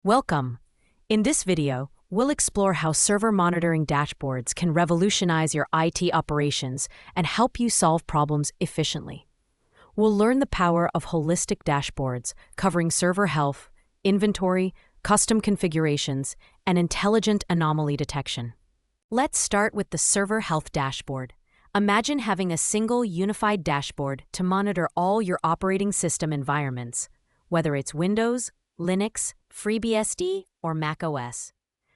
Welcome! In this video, we'll explore how server monitoring dashboards can revolutionize your IT operations and help you solve problems efficiently. We'll learn the power of holistic dashboards covering server health, inventory, custom configurations, and intelligent anomaly detection. Let's start with the server health dashboard. Imagine having a single unified dashboard to monitor all your operating system environments, whether it's Windows, Linux, FreeBSD, or macOS.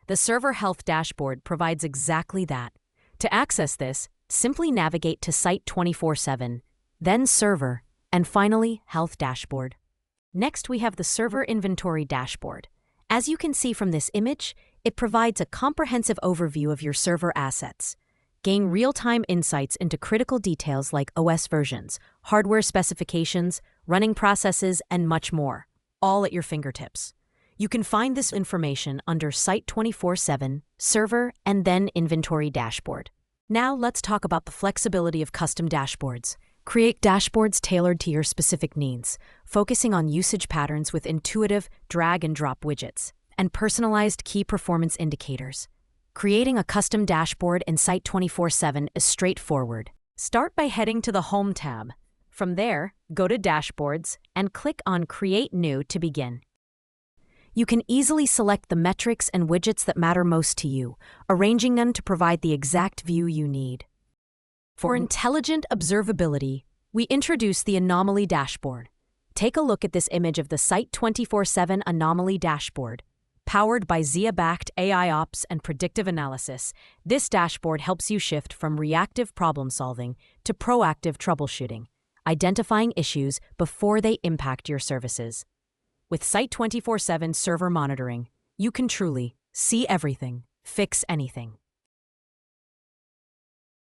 The Server Health Dashboard provides exactly that. To access this, simply navigate to Site 24/7, then Server, and finally Health Dashboard. Next, we have the Server Inventory Dashboard. As you can see from this image, it provides a comprehensive overview of your server assets. Gain real-time insights into critical details like OS versions, hardware specifications, running processes, and much more, all at your fingertips. You can find this information under Site 24/7, Server, and then Inventory Dashboard. Now let's talk about the flexibility of custom dashboards. Create dashboards tailored to your specific needs, focusing on usage patterns with intuitive drag-and-drop widgets and personalized key performance indicators. Creating a custom dashboard in Site 24/7 is straightforward. Start by heading to the Home tab. From there, go to Dashboards and click on Create New to begin. You can easily select the metrics and widgets that matter most to you, arranging them to provide the exact view you need. For intelligent observability, we introduce the Anomaly Dashboard. Take a look at this image of the Site 24/7 Anomaly Dashboard. Powered by Zia-backed AIOps and predictive analysis, this dashboard helps you shift from reactive problem-solving to proactive troubleshooting, identifying issues before they impact your services. With Site 24/7 server monitoring, you can truly see everything, fix anything.